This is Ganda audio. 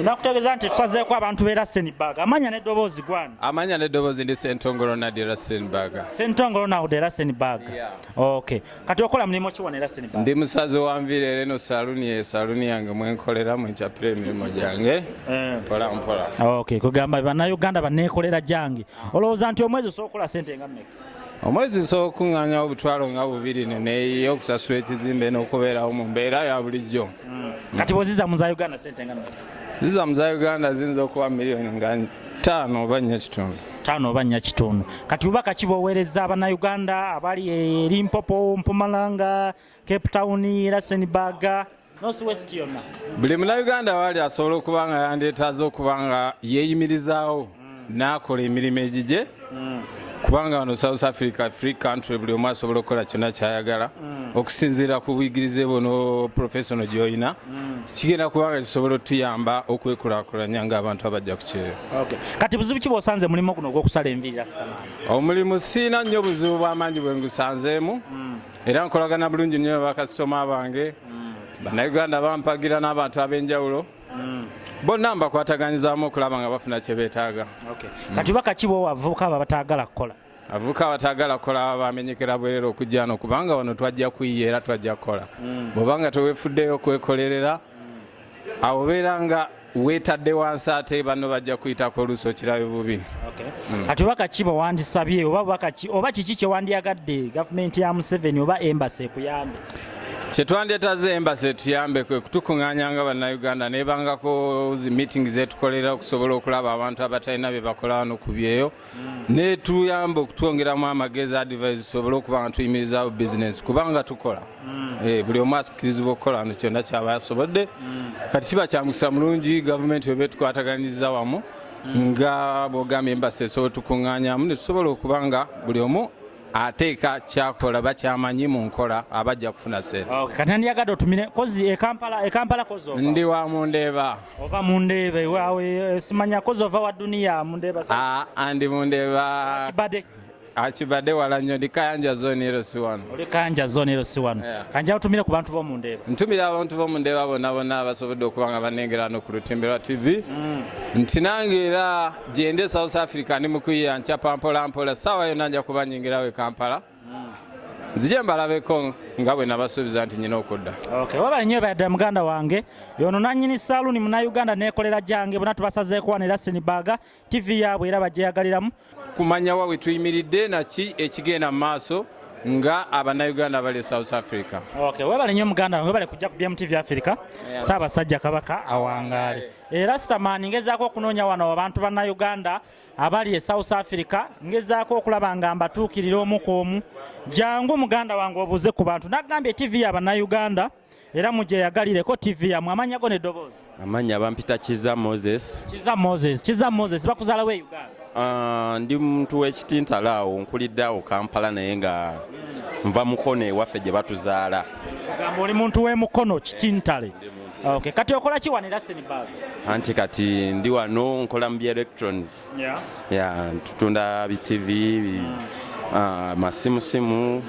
Nakutegeeza nti tusazeeko abantu b'e Rustenburg. Amanya n'eddoboozi gwani? Amanya n'eddoboozi ndi Sentongo Ronald Rustenburg. Sentongo Ronald Rustenburg. Okay. Kati okola mulimu ki wano e Rustenburg? Ndi musazi wa nviiri eno saluuni yange mwenkolera mwenkyapira emirimu gyange. Mpola mpola. Okay. Kugamba bannayuganda banneekolera gyange. Olowooza nti omwezi osobola okukola ssente nga mmeka? Omwezi nsobola okuŋŋaanya obutwalo nga 2 n'okusasula ekizimbe n'okubeerawo mu mbeera ya bulijjo. Kati bw'ozizza mu za Uganda ssente nga mmeka? Zizza mu za Uganda ziyinza okuba miliyoni nga 5 oba 4 5 oba 4. Kati bubaka ki bw'oweereza abannayuganda abali e Limpopo, Mpumalanga, Cape Town, Rustenburg, North West yonna? Buli munnayuganda waali asobola okuba nga yandeetaaze okuba nga yeeyimirizaawo n'akola emirimu egigye. Kubanga wano South Africa free country buli omu asobola okukola kyonna kyayagala okusinziira ku buyigirize buno professional gy'olina kigenda kubanga kisobola otuyamba okwekulaakulanya ng'abantu abajja ku kyeyo. Kati buzibu ki bw'osanze mulimu guno ogw'okusala enviiri Rastama? Omulimu siina nnyo buzibu bw'amaanyi bwe ngusanzeemu era nkolagana bulungi nnyo bakasitoma bange bannayuganda bampagira n'abantu ab'enjawulo bonna mbakwataganyizaamu okulaba nga bafuna kye beetaaga. Kati baka ki bw'abavubuka abo bataagala kukola? Abavubuka abataagala kukola bamenyekera bwerere okujja wano kubanga wano twajja kuyiya era twajja kukola. Bw'obanga teweefuddeyo okwekolerera awo beera nga weetadde wansi ate banno bajja kuyitako oluusi okirabe bubi. Kati baka ki bwe wandisabye oba kiki kye wandiyagadde gavumenti ya Museveni oba embasi ekuyambe? Kyetwandeetaze embasi etuyambe kwe kutukuŋŋaanya nga bannayuganda nebangako zi meeting zetukolera okusobola okulaba abantu abatalina bye bakola wano ku byeyo netuyamba okutwongeramu amagezi advice tusobole okuba nga tuyimirizaawo bizinesi kubanga tukola buli omu asikirizibwa okukola wano kyonna kyaba asobodde kati kiba kyamukisa mulungi gavumenti webe tukwataganyiza wamu nga bw'ogamba embasi esobola tukuŋŋaanyamu ne tusobola okuba nga buli omu ateeka kyakola bakyamanyi mu nkola abajja kufuna ssente. Kati nandiyagadde otumire kozi e Kampala kozi ova? Ndi wa Mundeeba. Ova Mundeeba ewawe simanya kozi ova wa Duniya Mundeeba? Ndi Mundeeba. Akibadde? Akibadde wala nnyo ndi Kayanja zone LC1. Oli Kayanja zone LC1. Kanja otumire ku bantu b'omu Mundeeba? Ntumira abantu b'omu Mundeeba bonna abasobodde okuba nga banengera wano ku Lutimbe lwa TV. Nti nange era gyende South Africa ndi mu kuyiya nkyapa mpola ssaawa yonna nja kuba nyingirawo e Kampala. Nzije mbalabeko nga bwe nabasuubiza nti nyina okudda. Wabale nnyo baddira muganda wange yono nannyini saaluuni munnayuganda neekolera gyange bonna tubasazeeko wano e Rustenburg TV yaabwe era bagyeyagaliramu. Kumanya wa we tuyimiridde naki ekigenda mu maaso nga abannayuganda bali South Africa. Webale nnyo muganda wange webale kujja ku BMTV Africa Ssaabasajja Kabaka awangaale. Rastaman ngezaako okunoonya wano abantu bannayuganda abali e South Africa ngezaako okulaba nga mbatuukirira omu ku omu. Jangu muganda wange obuuze ku bantu nagambye TV y'abannayuganda era mugyeyagalireko TV yamwe amanya go n'eddoboozi? Amanya bampita Kiza Moses. Kiza Moses bakuzaalawo e Uganda? Ndi muntu w'ekitintala awo nkulidde awo Kampala naye nga nva Mukono ewaffe gye batuzaala. Ogamba oli muntu w'emukono kitintale. Kati okola ki wano e Rustenburg? Anti kati ndi wano nkola mu electrons. Tutunda bi TV masimu